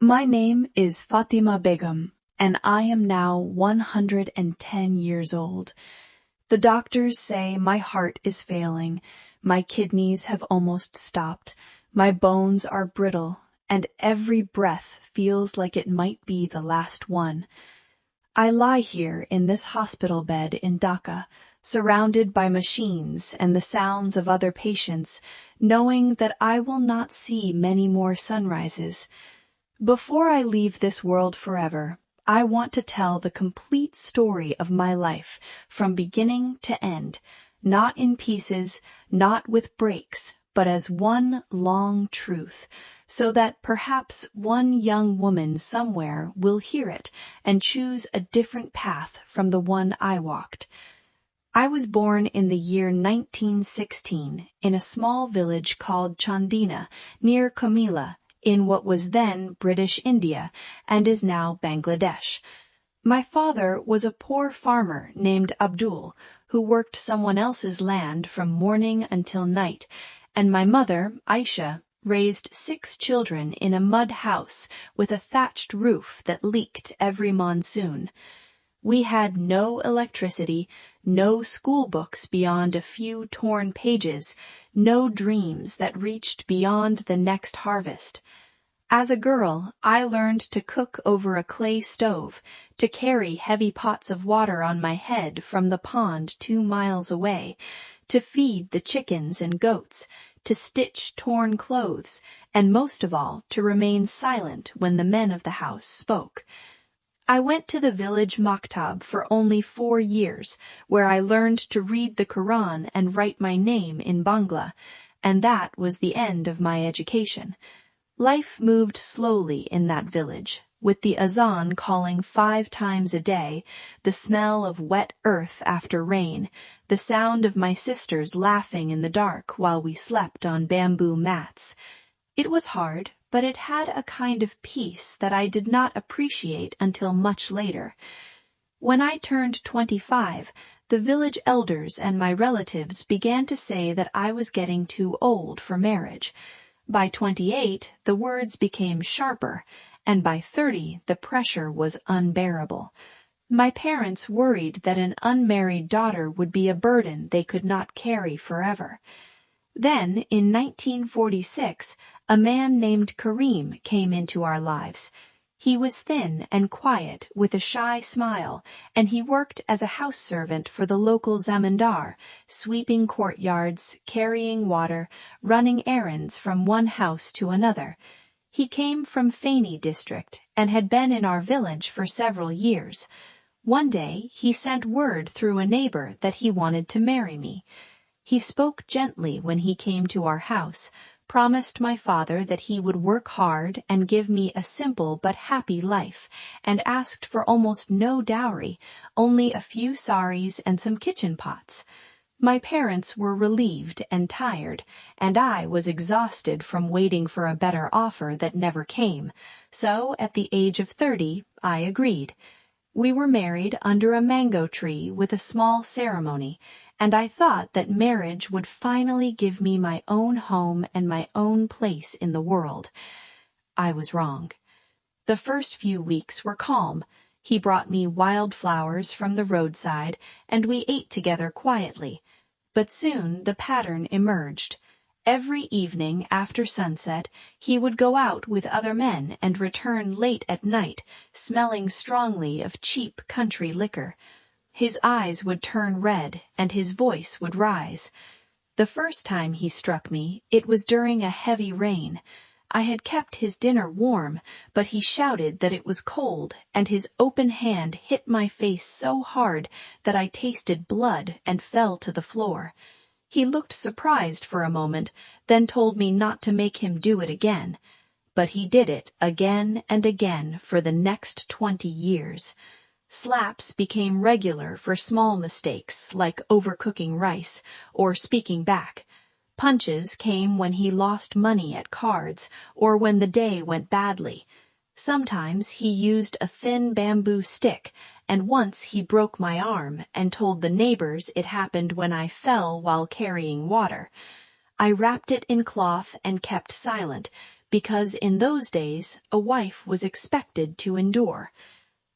My name is Fatima Begum, and I am now 110 years old. The doctors say my heart is failing, my kidneys have almost stopped, my bones are brittle, and every breath feels like it might be the last one. I lie here in this hospital bed in Dhaka, surrounded by machines and the sounds of other patients, knowing that I will not see many more sunrises. Before I leave this world forever, I want to tell the complete story of my life from beginning to end, not in pieces, not with breaks, but as one long truth, so that perhaps one young woman somewhere will hear it and choose a different path from the one I walked. I was born in the year 1916 in a small village called Chandina near Comilla, in what was then British India and is now Bangladesh. My father was a poor farmer named Abdul, who worked someone else's land from morning until night, and my mother, Aisha, raised 6 children in a mud house with a thatched roof that leaked every monsoon. We had no electricity, no school books beyond a few torn pages, no dreams that reached beyond the next harvest. As a girl, I learned to cook over a clay stove, to carry heavy pots of water on my head from the pond 2 miles away, to feed the chickens and goats, to stitch torn clothes, and most of all, to remain silent when the men of the house spoke. I went to the village maktab for only 4 years, where I learned to read the Quran and write my name in Bangla, and that was the end of my education. Life moved slowly in that village, with the azan calling 5 times a day, the smell of wet earth after rain, the sound of my sisters laughing in the dark while we slept on bamboo mats. It was hard, but it had a kind of peace that I did not appreciate until much later. When I turned 25, the village elders and my relatives began to say that I was getting too old for marriage. By 28, the words became sharper, and by 30, the pressure was unbearable. My parents worried that an unmarried daughter would be a burden they could not carry forever. Then, in 1946, a man named Karim came into our lives. He was thin and quiet, with a shy smile, and he worked as a house servant for the local zamindar, sweeping courtyards, carrying water, running errands from one house to another. He came from Feni district and had been in our village for several years. One day, he sent word through a neighbor that he wanted to marry me. He spoke gently when he came to our house, promised my father that he would work hard and give me a simple but happy life, and asked for almost no dowry, only a few saris and some kitchen pots. My parents were relieved and tired, and I was exhausted from waiting for a better offer that never came, so at the age of 30, I agreed. We were married under a mango tree with a small ceremony, and I thought that marriage would finally give me my own home and my own place in the world. I was wrong. The first few weeks were calm. He brought me wildflowers from the roadside, and we ate together quietly. But soon the pattern emerged. Every evening after sunset, he would go out with other men and return late at night, smelling strongly of cheap country liquor. His eyes would turn red, and his voice would rise. The first time he struck me, it was during a heavy rain. I had kept his dinner warm, but he shouted that it was cold, and his open hand hit my face so hard that I tasted blood and fell to the floor. He looked surprised for a moment, then told me not to make him do it again. But he did it again and again for the next 20 years. Slaps became regular for small mistakes like overcooking rice or speaking back. Punches came when he lost money at cards or when the day went badly. Sometimes he used a thin bamboo stick, and once he broke my arm and told the neighbors it happened when I fell while carrying water. I wrapped it in cloth and kept silent, because in those days a wife was expected to endure.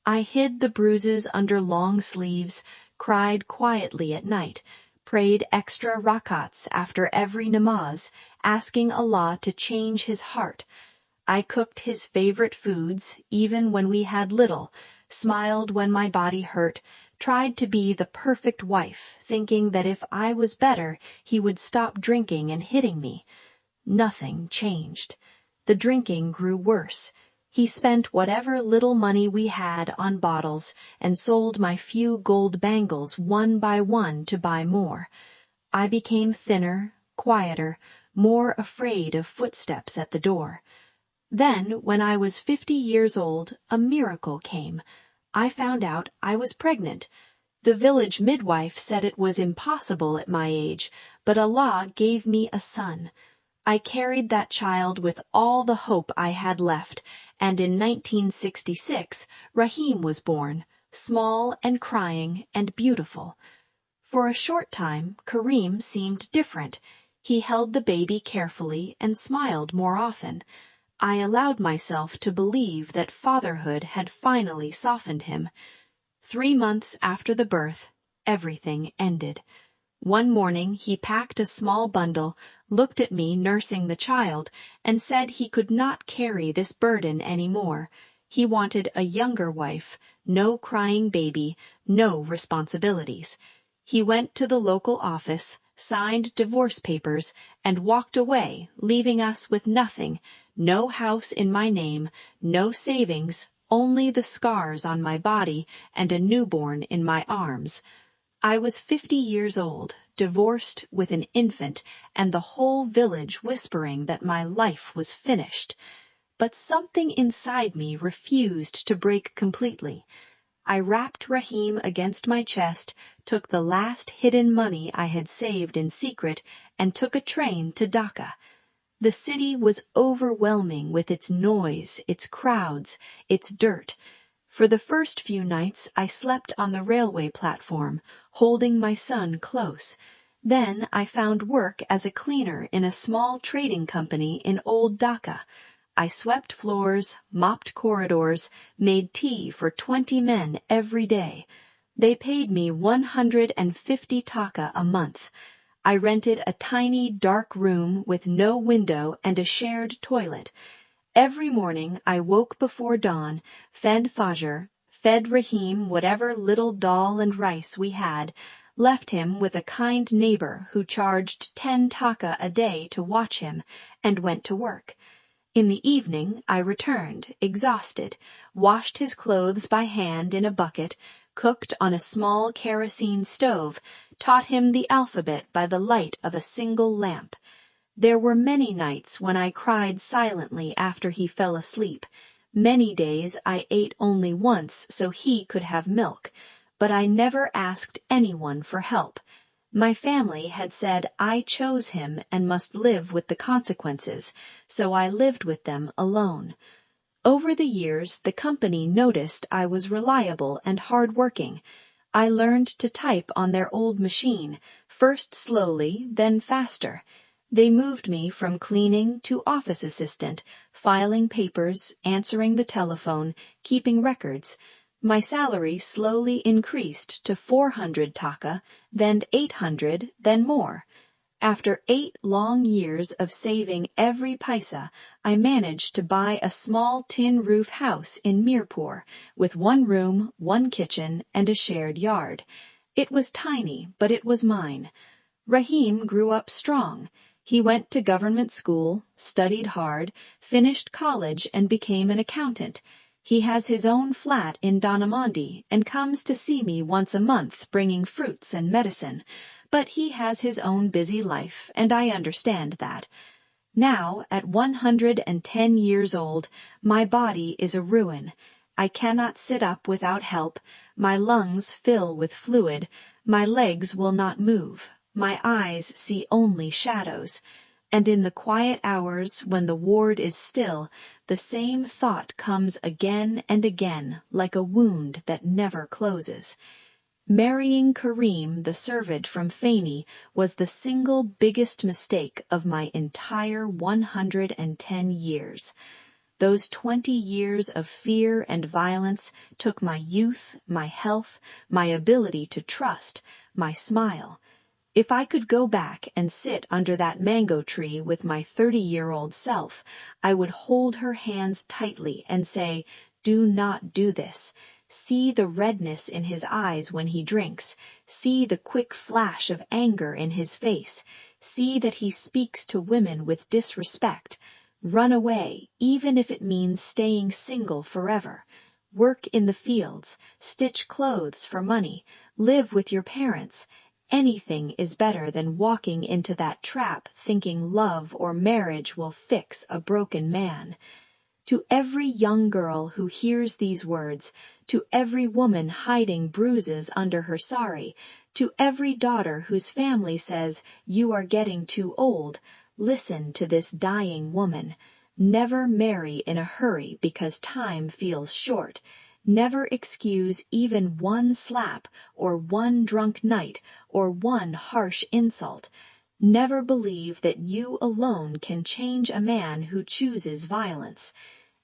I hid the bruises under long sleeves, cried quietly at night, prayed extra rakats after every namaz, asking Allah to change his heart. I cooked his favorite foods, even when we had little, smiled when my body hurt, tried to be the perfect wife, thinking that if I was better, he would stop drinking and hitting me. Nothing changed. The drinking grew worse. He spent whatever little money we had on bottles and sold my few gold bangles one by one to buy more. I became thinner, quieter, more afraid of footsteps at the door. Then, when I was 50 years old, a miracle came. I found out I was pregnant. The village midwife said it was impossible at my age, but Allah gave me a son. I carried that child with all the hope I had left, and in 1966, Rahim was born, small and crying and beautiful. For a short time, Kareem seemed different. He held the baby carefully and smiled more often. I allowed myself to believe that fatherhood had finally softened him. 3 months after the birth, everything ended. One morning he packed a small bundle, looked at me nursing the child, and said he could not carry this burden any more. He wanted a younger wife, no crying baby, no responsibilities. He went to the local office, signed divorce papers, and walked away, leaving us with nothing, no house in my name, no savings, only the scars on my body and a newborn in my arms. I was 50 years old, divorced with an infant, and the whole village whispering that my life was finished. But something inside me refused to break completely. I wrapped Rahim against my chest, took the last hidden money I had saved in secret, and took a train to Dhaka. The city was overwhelming with its noise, its crowds, its dirt. For the first few nights I slept on the railway platform, holding my son close. Then I found work as a cleaner in a small trading company in Old Dhaka. I swept floors, mopped corridors, made tea for 20 men every day. They paid me 150 taka a month. I rented a tiny, dark room with no window and a shared toilet. Every morning I woke before dawn, fed Fajr, fed Rahim whatever little dal and rice we had, left him with a kind neighbor who charged 10 taka a day to watch him, and went to work. In the evening I returned, exhausted, washed his clothes by hand in a bucket, cooked on a small kerosene stove, taught him the alphabet by the light of a single lamp. There were many nights when I cried silently after he fell asleep. Many days I ate only once so he could have milk, but I never asked anyone for help. My family had said I chose him and must live with the consequences, so I lived with them alone. Over the years, the company noticed I was reliable and hard-working. I learned to type on their old machine, first slowly, then faster. They moved me from cleaning to office assistant, filing papers, answering the telephone, keeping records. My salary slowly increased to 400 taka, then 800, then more. After 8 long years of saving every paisa, I managed to buy a small tin roof house in Mirpur, with 1 room, 1 kitchen, and a shared yard. It was tiny, but it was mine. Rahim grew up strong. He went to government school, studied hard, finished college, and became an accountant. He has his own flat in Dhanamandi and comes to see me once a month bringing fruits and medicine. But he has his own busy life, and I understand that. Now, at 110 years old, my body is a ruin. I cannot sit up without help. My lungs fill with fluid. My legs will not move. My eyes see only shadows. And in the quiet hours when the ward is still, the same thought comes again and again, like a wound that never closes. Marrying Kareem, the servant from Fani, was the single biggest mistake of my entire 110 years. Those 20 years of fear and violence took my youth, my health, my ability to trust, my smile. If I could go back and sit under that mango tree with my 30-year-old self, I would hold her hands tightly and say, "Do not do this." See the redness in his eyes when he drinks. See the quick flash of anger in his face. See that he speaks to women with disrespect. Run away, even if it means staying single forever. Work in the fields, stitch clothes for money, live with your parents. Anything is better than walking into that trap thinking love or marriage will fix a broken man. To every young girl who hears these words, to every woman hiding bruises under her sari, to every daughter whose family says, "You are getting too old," listen to this dying woman. Never marry in a hurry because time feels short. Never excuse even one slap or one drunk night or one harsh insult. Never believe that you alone can change a man who chooses violence.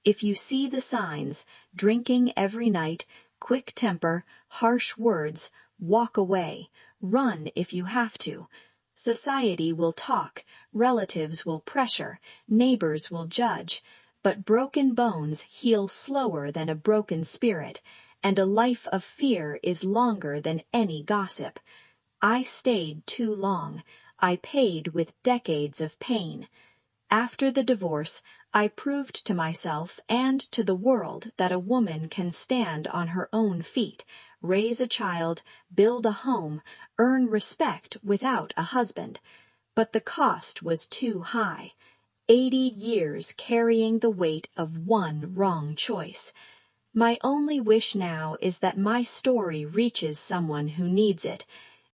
If you see the signs, drinking every night, quick temper, harsh words, walk away. Run if you have to. Society will talk, relatives will pressure, neighbors will judge, but broken bones heal slower than a broken spirit, and a life of fear is longer than any gossip. I stayed too long. I paid with decades of pain. After the divorce, I proved to myself and to the world that a woman can stand on her own feet, raise a child, build a home, earn respect without a husband. But the cost was too high. 80 years carrying the weight of one wrong choice. My only wish now is that my story reaches someone who needs it,